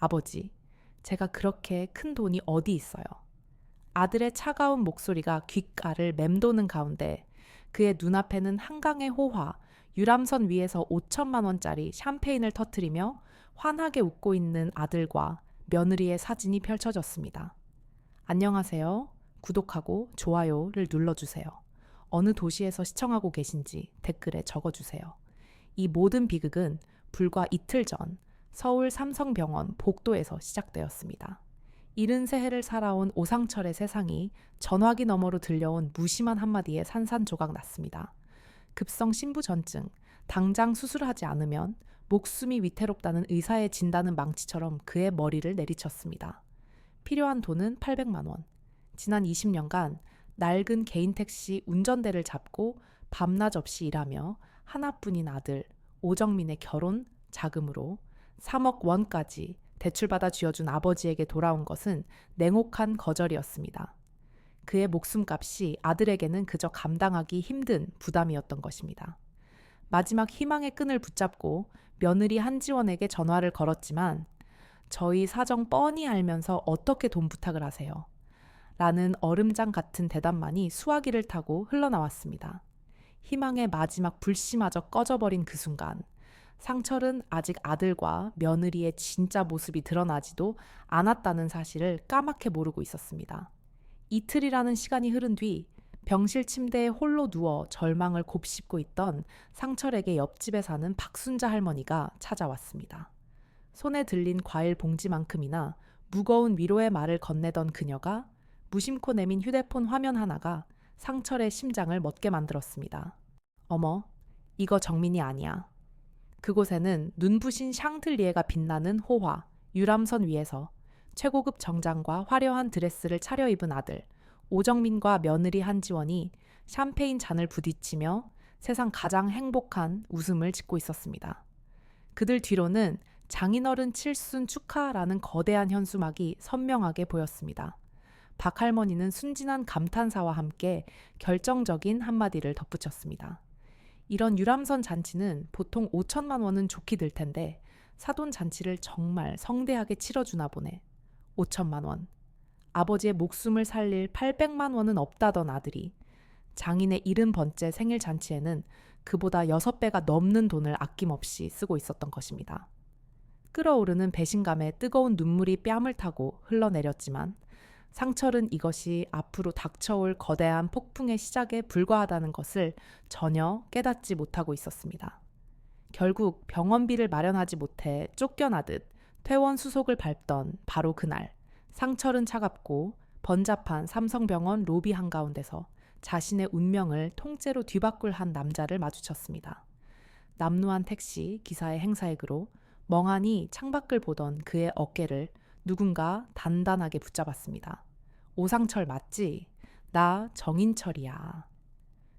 아버지, 제가 그렇게 큰 돈이 어디 있어요? 아들의 차가운 목소리가 귓가를 맴도는 가운데 그의 눈앞에는 한강의 호화, 유람선 위에서 5천만 원짜리 샴페인을 터뜨리며 환하게 웃고 있는 아들과 며느리의 사진이 펼쳐졌습니다. 안녕하세요. 구독하고 좋아요를 눌러주세요. 어느 도시에서 시청하고 계신지 댓글에 적어주세요. 이 모든 비극은 불과 이틀 전 서울 삼성병원 복도에서 시작되었습니다. 73해를 살아온 오상철의 세상이 전화기 너머로 들려온 무심한 한마디에 산산조각 났습니다. 급성 신부전증, 당장 수술하지 않으면 목숨이 위태롭다는 의사의 진단은 망치처럼 그의 머리를 내리쳤습니다. 필요한 돈은 800만 원. 지난 20년간 낡은 개인 택시 운전대를 잡고 밤낮 없이 일하며 하나뿐인 아들 오정민의 결혼 자금으로 3억 원까지 대출받아 쥐어준 아버지에게 돌아온 것은 냉혹한 거절이었습니다. 그의 목숨값이 아들에게는 그저 감당하기 힘든 부담이었던 것입니다. 마지막 희망의 끈을 붙잡고 며느리 한지원에게 전화를 걸었지만 저희 사정 뻔히 알면서 어떻게 돈 부탁을 하세요? 라는 얼음장 같은 대답만이 수화기를 타고 흘러나왔습니다. 희망의 마지막 불씨마저 꺼져버린 그 순간 상철은 아직 아들과 며느리의 진짜 모습이 드러나지도 않았다는 사실을 까맣게 모르고 있었습니다. 이틀이라는 시간이 흐른 뒤 병실 침대에 홀로 누워 절망을 곱씹고 있던 상철에게 옆집에 사는 박순자 할머니가 찾아왔습니다. 손에 들린 과일 봉지만큼이나 무거운 위로의 말을 건네던 그녀가 무심코 내민 휴대폰 화면 하나가 상철의 심장을 멎게 만들었습니다. 어머, 이거 정민이 아니야. 그곳에는 눈부신 샹들리에가 빛나는 호화, 유람선 위에서 최고급 정장과 화려한 드레스를 차려입은 아들, 오정민과 며느리 한지원이 샴페인 잔을 부딪히며 세상 가장 행복한 웃음을 짓고 있었습니다. 그들 뒤로는 장인어른 칠순 축하라는 거대한 현수막이 선명하게 보였습니다. 박 할머니는 순진한 감탄사와 함께 결정적인 한마디를 덧붙였습니다. 이런 유람선 잔치는 보통 5천만 원은 좋게 들 텐데 사돈 잔치를 정말 성대하게 치러주나 보네. 5천만 원. 아버지의 목숨을 살릴 800만 원은 없다던 아들이 장인의 70번째 생일 잔치에는 그보다 6배가 넘는 돈을 아낌없이 쓰고 있었던 것입니다. 끓어오르는 배신감에 뜨거운 눈물이 뺨을 타고 흘러내렸지만 상철은 이것이 앞으로 닥쳐올 거대한 폭풍의 시작에 불과하다는 것을 전혀 깨닫지 못하고 있었습니다. 결국 병원비를 마련하지 못해 쫓겨나듯 퇴원 수속을 밟던 바로 그날, 상철은 차갑고 번잡한 삼성병원 로비 한가운데서 자신의 운명을 통째로 뒤바꿀 한 남자를 마주쳤습니다. 남루한 택시 기사의 행사액으로 멍하니 창밖을 보던 그의 어깨를 누군가 단단하게 붙잡았습니다. 오상철 맞지? 나 정인철이야.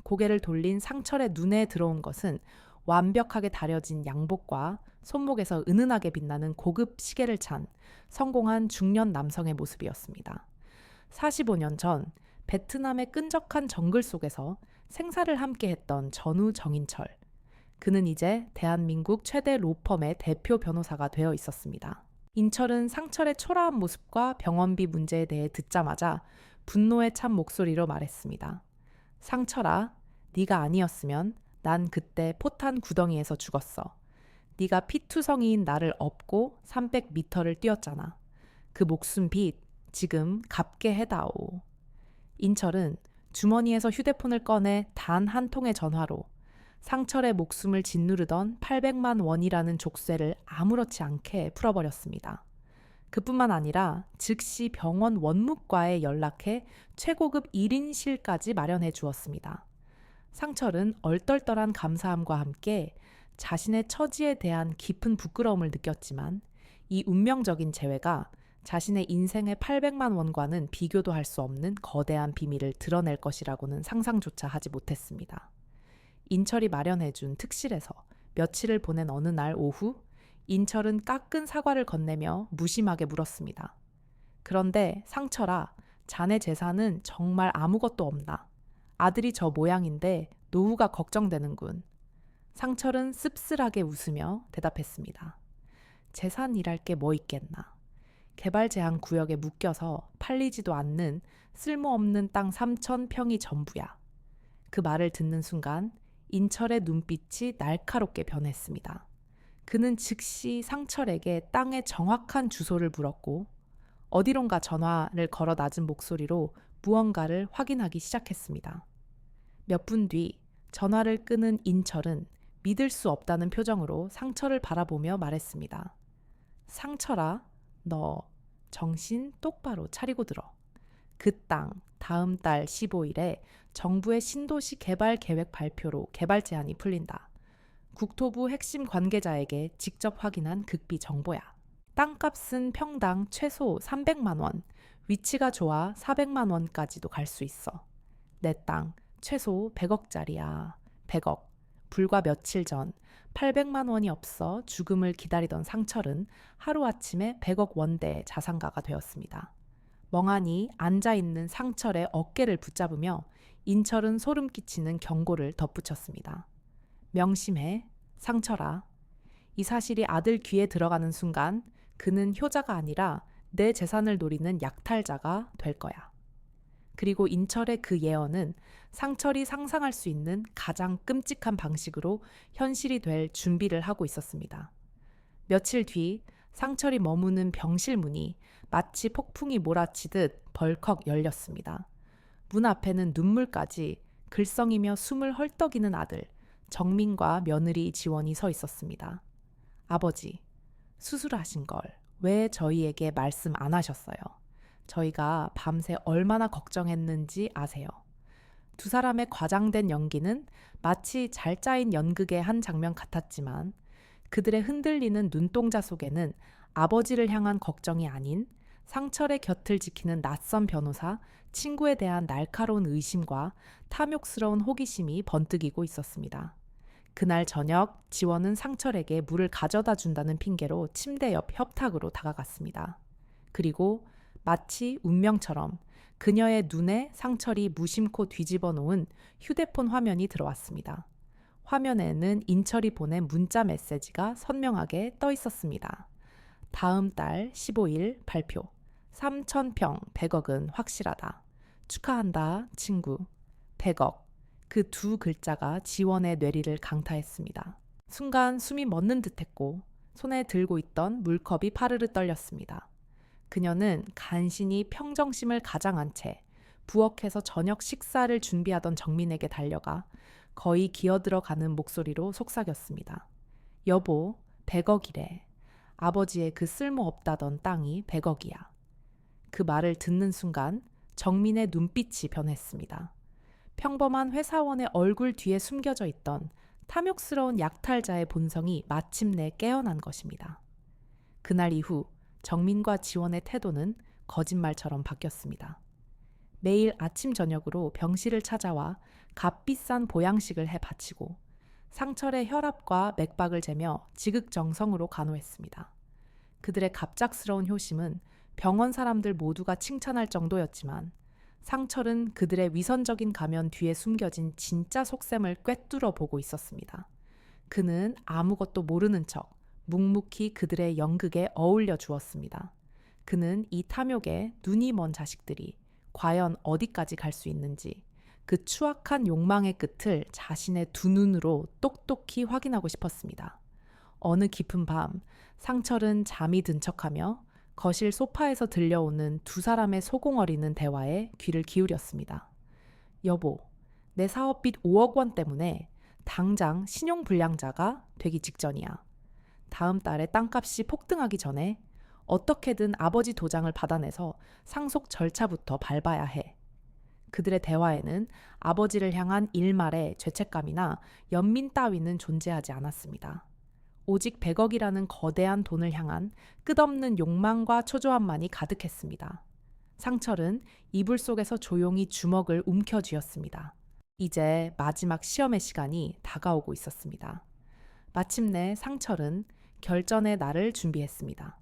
고개를 돌린 상철의 눈에 들어온 것은 완벽하게 다려진 양복과 손목에서 은은하게 빛나는 고급 시계를 찬 성공한 중년 남성의 모습이었습니다. 45년 전 베트남의 끈적한 정글 속에서 생사를 함께했던 전우 정인철. 그는 이제 대한민국 최대 로펌의 대표 변호사가 되어 있었습니다. 인철은 상철의 초라한 모습과 병원비 문제에 대해 듣자마자 분노에 찬 목소리로 말했습니다. 상철아, 네가 아니었으면 난 그때 포탄 구덩이에서 죽었어. 네가 피투성이인 나를 업고 300m를 뛰었잖아. 그 목숨 빚 지금 갚게 해다오. 인철은 주머니에서 휴대폰을 꺼내 단 한 통의 전화로 상철의 목숨을 짓누르던 800만 원이라는 족쇄를 아무렇지 않게 풀어버렸습니다. 그뿐만 아니라 즉시 병원 원무과에 연락해 최고급 1인실까지 마련해 주었습니다. 상철은 얼떨떨한 감사함과 함께 자신의 처지에 대한 깊은 부끄러움을 느꼈지만 이 운명적인 재회가 자신의 인생의 800만 원과는 비교도 할 수 없는 거대한 비밀을 드러낼 것이라고는 상상조차 하지 못했습니다. 인철이 마련해준 특실에서 며칠을 보낸 어느 날 오후 인철은 깎은 사과를 건네며 무심하게 물었습니다. 그런데 상철아, 자네 재산은 정말 아무것도 없나? 아들이 저 모양인데 노후가 걱정되는군. 상철은 씁쓸하게 웃으며 대답했습니다. 재산이랄 게 뭐 있겠나. 개발 제한 구역에 묶여서 팔리지도 않는 쓸모없는 땅 3,000평이 전부야. 그 말을 듣는 순간 인철의 눈빛이 날카롭게 변했습니다. 그는 즉시 상철에게 땅의 정확한 주소를 물었고 어디론가 전화를 걸어 낮은 목소리로 무언가를 확인하기 시작했습니다. 몇 분 뒤 전화를 끊은 인철은 믿을 수 없다는 표정으로 상철을 바라보며 말했습니다. 상철아, 너 정신 똑바로 차리고 들어. 그 땅 다음 달 15일에 정부의 신도시 개발 계획 발표로 개발 제한이 풀린다. 국토부 핵심 관계자에게 직접 확인한 극비 정보야. 땅값은 평당 최소 300만 원, 위치가 좋아 400만 원까지도 갈 수 있어. 내 땅 최소 100억짜리야. 100억. 불과 며칠 전 800만 원이 없어 죽음을 기다리던 상철은 하루아침에 100억 원대의 자산가가 되었습니다. 멍하니 앉아있는 상철의 어깨를 붙잡으며 인철은 소름 끼치는 경고를 덧붙였습니다. 명심해, 상철아. 이 사실이 아들 귀에 들어가는 순간 그는 효자가 아니라 내 재산을 노리는 약탈자가 될 거야. 그리고 인철의 그 예언은 상철이 상상할 수 있는 가장 끔찍한 방식으로 현실이 될 준비를 하고 있었습니다. 며칠 뒤 상철이 머무는 병실 문이 마치 폭풍이 몰아치듯 벌컥 열렸습니다. 문 앞에는 눈물까지 글썽이며 숨을 헐떡이는 아들 정민과 며느리 지원이 서 있었습니다. 아버지, 수술하신 걸 왜 저희에게 말씀 안 하셨어요? 저희가 밤새 얼마나 걱정했는지 아세요? 두 사람의 과장된 연기는 마치 잘 짜인 연극의 한 장면 같았지만 그들의 흔들리는 눈동자 속에는 아버지를 향한 걱정이 아닌 상철의 곁을 지키는 낯선 변호사, 친구에 대한 날카로운 의심과 탐욕스러운 호기심이 번뜩이고 있었습니다. 그날 저녁 지원은 상철에게 물을 가져다 준다는 핑계로 침대 옆 협탁으로 다가갔습니다. 그리고 마치 운명처럼 그녀의 눈에 상철이 무심코 뒤집어 놓은 휴대폰 화면이 들어왔습니다. 화면에는 인철이 보낸 문자 메시지가 선명하게 떠 있었습니다. 다음 달 15일 발표. 3,000평 100억은 확실하다. 축하한다, 친구. 100억. 그 두 글자가 지원의 뇌리를 강타했습니다. 순간 숨이 멎는 듯했고 손에 들고 있던 물컵이 파르르 떨렸습니다. 그녀는 간신히 평정심을 가장한 채 부엌에서 저녁 식사를 준비하던 정민에게 달려가 거의 기어들어가는 목소리로 속삭였습니다. 여보, 100억이래. 아버지의 그 쓸모없다던 땅이 100억이야. 그 말을 듣는 순간 정민의 눈빛이 변했습니다. 평범한 회사원의 얼굴 뒤에 숨겨져 있던 탐욕스러운 약탈자의 본성이 마침내 깨어난 것입니다. 그날 이후 정민과 지원의 태도는 거짓말처럼 바뀌었습니다. 매일 아침 저녁으로 병실을 찾아와 값비싼 보양식을 해 바치고 상철의 혈압과 맥박을 재며 지극정성으로 간호했습니다. 그들의 갑작스러운 효심은 병원 사람들 모두가 칭찬할 정도였지만 상철은 그들의 위선적인 가면 뒤에 숨겨진 진짜 속셈을 꿰뚫어 보고 있었습니다. 그는 아무것도 모르는 척 묵묵히 그들의 연극에 어울려 주었습니다. 그는 이 탐욕에 눈이 먼 자식들이 과연 어디까지 갈 수 있는지 그 추악한 욕망의 끝을 자신의 두 눈으로 똑똑히 확인하고 싶었습니다. 어느 깊은 밤 상철은 잠이 든 척하며 거실 소파에서 들려오는 두 사람의 소공어리는 대화에 귀를 기울였습니다. 여보, 내 사업빚 5억 원 때문에 당장 신용불량자가 되기 직전이야. 다음 달에 땅값이 폭등하기 전에 어떻게든 아버지 도장을 받아내서 상속 절차부터 밟아야 해. 그들의 대화에는 아버지를 향한 일말의 죄책감이나 연민 따위는 존재하지 않았습니다. 오직 100억이라는 거대한 돈을 향한 끝없는 욕망과 초조함만이 가득했습니다. 상철은 이불 속에서 조용히 주먹을 움켜쥐었습니다. 이제 마지막 시험의 시간이 다가오고 있었습니다. 마침내 상철은 결전의 날을 준비했습니다.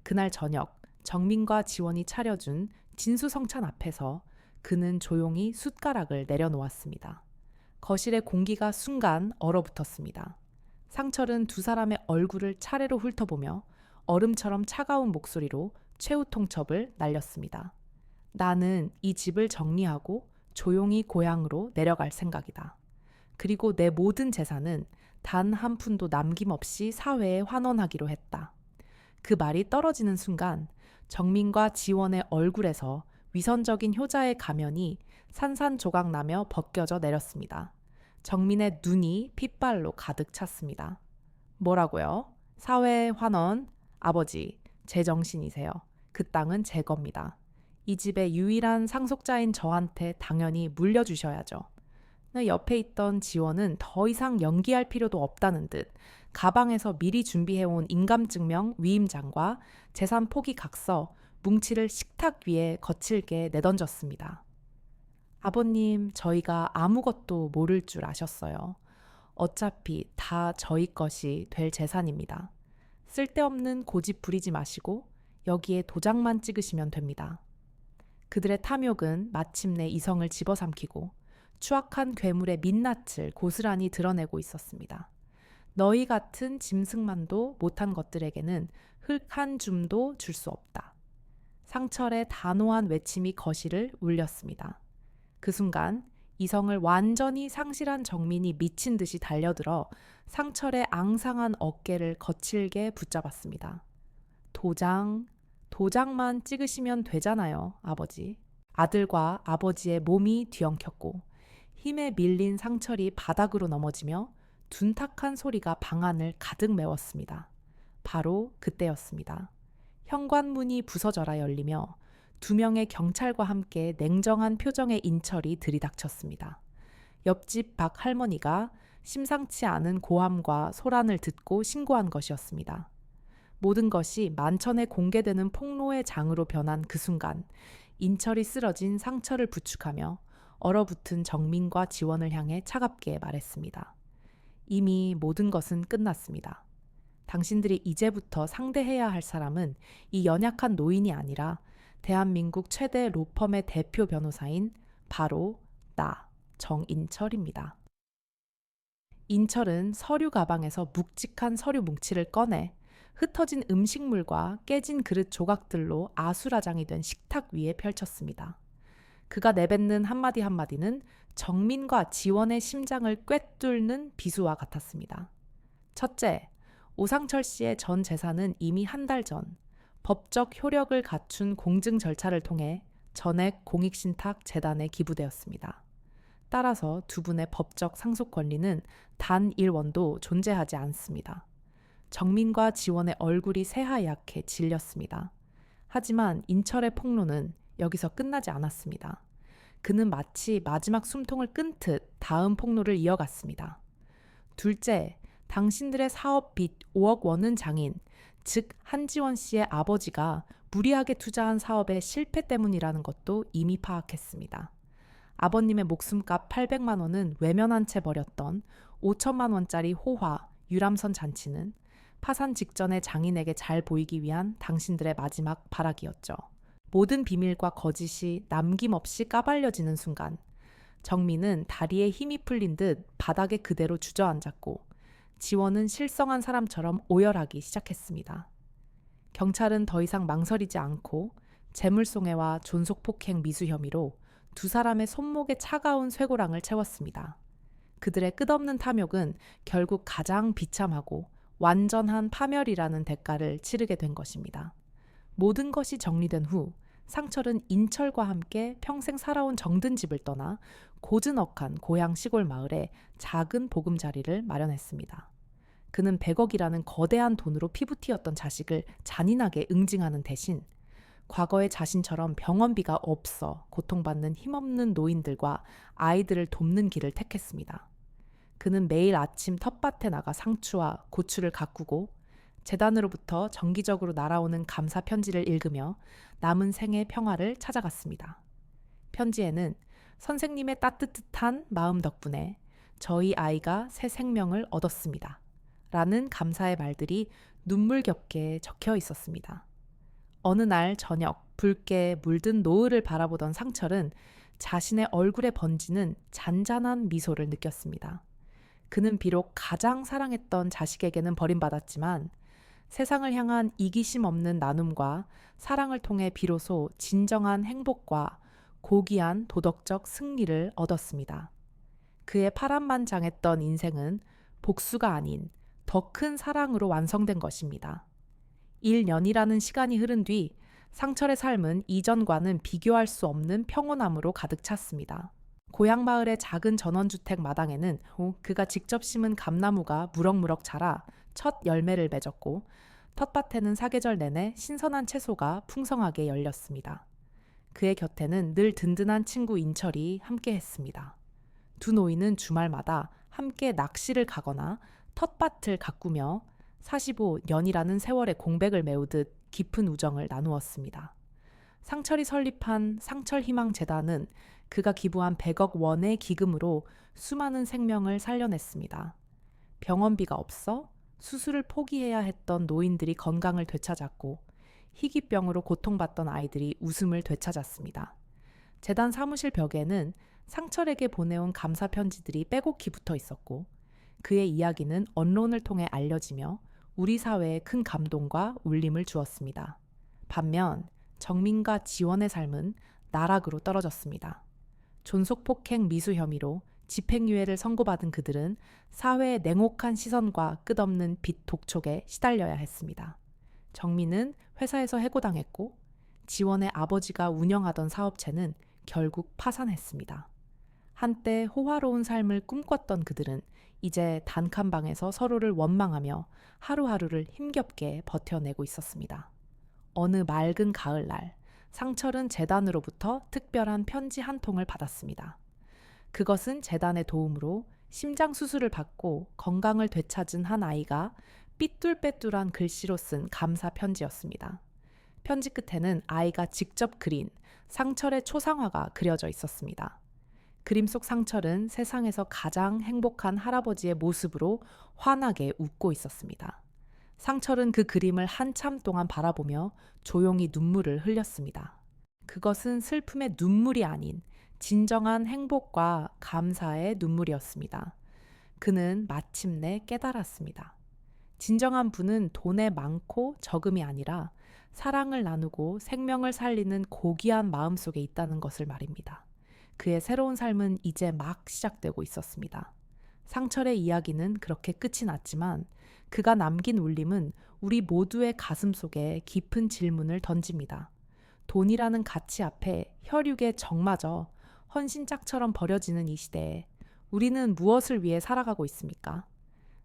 그날 저녁 정민과 지원이 차려준 진수성찬 앞에서 그는 조용히 숟가락을 내려놓았습니다. 거실의 공기가 순간 얼어붙었습니다. 상철은 두 사람의 얼굴을 차례로 훑어보며 얼음처럼 차가운 목소리로 최후 통첩을 날렸습니다. 나는 이 집을 정리하고 조용히 고향으로 내려갈 생각이다. 그리고 내 모든 재산은 단 한 푼도 남김없이 사회에 환원하기로 했다. 그 말이 떨어지는 순간 정민과 지원의 얼굴에서 위선적인 효자의 가면이 산산조각 나며 벗겨져 내렸습니다. 정민의 눈이 핏발로 가득 찼습니다. 뭐라고요? 사회 환원, 아버지, 제정신이세요. 그 땅은 제 겁니다. 이 집의 유일한 상속자인 저한테 당연히 물려주셔야죠. 옆에 있던 지원은 더 이상 연기할 필요도 없다는 듯 가방에서 미리 준비해온 인감증명 위임장과 재산 포기 각서, 뭉치를 식탁 위에 거칠게 내던졌습니다. 아버님, 저희가 아무것도 모를 줄 아셨어요. 어차피 다 저희 것이 될 재산입니다. 쓸데없는 고집 부리지 마시고 여기에 도장만 찍으시면 됩니다. 그들의 탐욕은 마침내 이성을 집어삼키고 추악한 괴물의 민낯을 고스란히 드러내고 있었습니다. 너희 같은 짐승만도 못한 것들에게는 흙 한 줌도 줄 수 없다. 상철의 단호한 외침이 거실을 울렸습니다. 그 순간 이성을 완전히 상실한 정민이 미친 듯이 달려들어 상철의 앙상한 어깨를 거칠게 붙잡았습니다. 도장만 찍으시면 되잖아요, 아버지. 아들과 아버지의 몸이 뒤엉켰고 힘에 밀린 상철이 바닥으로 넘어지며 둔탁한 소리가 방안을 가득 메웠습니다. 바로 그때였습니다. 현관문이 부서져라 열리며 2명의 경찰과 함께 냉정한 표정의 인철이 들이닥쳤습니다. 옆집 박 할머니가 심상치 않은 고함과 소란을 듣고 신고한 것이었습니다. 모든 것이 만천에 공개되는 폭로의 장으로 변한 그 순간 인철이 쓰러진 상처를 부축하며 얼어붙은 정민과 지원을 향해 차갑게 말했습니다. 이미 모든 것은 끝났습니다. 당신들이 이제부터 상대해야 할 사람은 이 연약한 노인이 아니라 대한민국 최대 로펌의 대표 변호사인 바로 나, 정인철입니다. 인철은 서류 가방에서 묵직한 서류 뭉치를 꺼내 흩어진 음식물과 깨진 그릇 조각들로 아수라장이 된 식탁 위에 펼쳤습니다. 그가 내뱉는 한마디 한마디는 정민과 지원의 심장을 꿰뚫는 비수와 같았습니다. 첫째, 오상철 씨의 전 재산은 이미 한 달 전 법적 효력을 갖춘 공증 절차를 통해 전액 공익신탁재단에 기부되었습니다. 따라서 두 분의 법적 상속 권리는 단 1원도 존재하지 않습니다. 정민과 지원의 얼굴이 새하얗게 질렸습니다. 하지만 인철의 폭로는 여기서 끝나지 않았습니다. 그는 마치 마지막 숨통을 끈듯 다음 폭로를 이어갔습니다. 둘째, 당신들의 사업 빚 5억 원은 장인, 즉 한지원 씨의 아버지가 무리하게 투자한 사업의 실패 때문이라는 것도 이미 파악했습니다. 아버님의 목숨값 800만 원은 외면한 채 버렸던 5천만 원짜리 호화, 유람선 잔치는 파산 직전의 장인에게 잘 보이기 위한 당신들의 마지막 발악이었죠. 모든 비밀과 거짓이 남김없이 까발려지는 순간 정민은 다리에 힘이 풀린 듯 바닥에 그대로 주저앉았고 지원은 실성한 사람처럼 오열하기 시작했습니다. 경찰은 더 이상 망설이지 않고 재물손해와 존속폭행 미수 혐의로 두 사람의 손목에 차가운 쇠고랑을 채웠습니다. 그들의 끝없는 탐욕은 결국 가장 비참하고 완전한 파멸이라는 대가를 치르게 된 것입니다. 모든 것이 정리된 후 상철은 인철과 함께 평생 살아온 정든 집을 떠나 고즈넉한 고향 시골 마을에 작은 보금자리를 마련했습니다. 그는 100억이라는 거대한 돈으로 피부티였던 자식을 잔인하게 응징하는 대신 과거의 자신처럼 병원비가 없어 고통받는 힘없는 노인들과 아이들을 돕는 길을 택했습니다. 그는 매일 아침 텃밭에 나가 상추와 고추를 가꾸고 재단으로부터 정기적으로 날아오는 감사 편지를 읽으며 남은 생의 평화를 찾아갔습니다. 편지에는 선생님의 따뜻한 마음 덕분에 저희 아이가 새 생명을 얻었습니다. 라는 감사의 말들이 눈물겹게 적혀 있었습니다. 어느 날 저녁 붉게 물든 노을을 바라보던 상철은 자신의 얼굴에 번지는 잔잔한 미소를 느꼈습니다. 그는 비록 가장 사랑했던 자식에게는 버림받았지만 세상을 향한 이기심 없는 나눔과 사랑을 통해 비로소 진정한 행복과 고귀한 도덕적 승리를 얻었습니다. 그의 파란만장했던 인생은 복수가 아닌 더 큰 사랑으로 완성된 것입니다. 1년이라는 시간이 흐른 뒤 상철의 삶은 이전과는 비교할 수 없는 평온함으로 가득 찼습니다. 고향 마을의 작은 전원주택 마당에는 그가 직접 심은 감나무가 무럭무럭 자라 첫 열매를 맺었고, 텃밭에는 사계절 내내 신선한 채소가 풍성하게 열렸습니다. 그의 곁에는 늘 든든한 친구 인철이 함께 했습니다. 두 노인은 주말마다 함께 낚시를 가거나 텃밭을 가꾸며 45년이라는 세월의 공백을 메우듯 깊은 우정을 나누었습니다. 상철이 설립한 상철희망재단은 그가 기부한 100억 원의 기금으로 수많은 생명을 살려냈습니다. 병원비가 없어 수술을 포기해야 했던 노인들이 건강을 되찾았고, 희귀병으로 고통받던 아이들이 웃음을 되찾았습니다. 재단 사무실 벽에는 상철에게 보내온 감사 편지들이 빼곡히 붙어 있었고, 그의 이야기는 언론을 통해 알려지며 우리 사회에 큰 감동과 울림을 주었습니다. 반면 정민과 지원의 삶은 나락으로 떨어졌습니다. 존속폭행 미수 혐의로 집행유예를 선고받은 그들은 사회의 냉혹한 시선과 끝없는 빚 독촉에 시달려야 했습니다. 정민은 회사에서 해고당했고, 지원의 아버지가 운영하던 사업체는 결국 파산했습니다. 한때 호화로운 삶을 꿈꿨던 그들은 이제 단칸방에서 서로를 원망하며 하루하루를 힘겹게 버텨내고 있었습니다. 어느 맑은 가을날, 상철은 재단으로부터 특별한 편지 한 통을 받았습니다. 그것은 재단의 도움으로 심장 수술을 받고 건강을 되찾은 한 아이가 삐뚤빼뚤한 글씨로 쓴 감사 편지였습니다. 편지 끝에는 아이가 직접 그린 상철의 초상화가 그려져 있었습니다. 그림 속 상철은 세상에서 가장 행복한 할아버지의 모습으로 환하게 웃고 있었습니다. 상철은 그 그림을 한참 동안 바라보며 조용히 눈물을 흘렸습니다. 그것은 슬픔의 눈물이 아닌 진정한 행복과 감사의 눈물이었습니다. 그는 마침내 깨달았습니다. 진정한 부는 돈에 많고 적음이 아니라 사랑을 나누고 생명을 살리는 고귀한 마음 속에 있다는 것을 말입니다. 그의 새로운 삶은 이제 막 시작되고 있었습니다. 상철의 이야기는 그렇게 끝이 났지만 그가 남긴 울림은 우리 모두의 가슴 속에 깊은 질문을 던집니다. 돈이라는 가치 앞에 혈육의 정마저 헌신짝처럼 버려지는 이 시대에 우리는 무엇을 위해 살아가고 있습니까?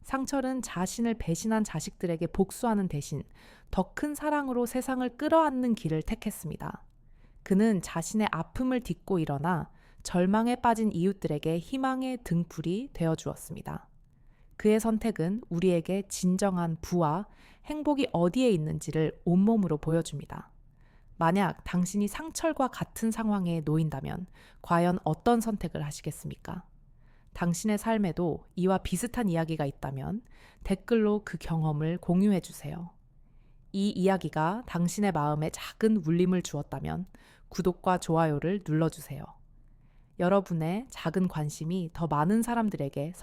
상철은 자신을 배신한 자식들에게 복수하는 대신 더 큰 사랑으로 세상을 끌어안는 길을 택했습니다. 그는 자신의 아픔을 딛고 일어나 절망에 빠진 이웃들에게 희망의 등불이 되어주었습니다. 그의 선택은 우리에게 진정한 부와 행복이 어디에 있는지를 온몸으로 보여줍니다. 만약 당신이 상철과 같은 상황에 놓인다면 과연 어떤 선택을 하시겠습니까? 당신의 삶에도 이와 비슷한 이야기가 있다면 댓글로 그 경험을 공유해 주세요. 이 이야기가 당신의 마음에 작은 울림을 주었다면 구독과 좋아요를 눌러주세요. 여러분의 작은 관심이 더 많은 사람들에게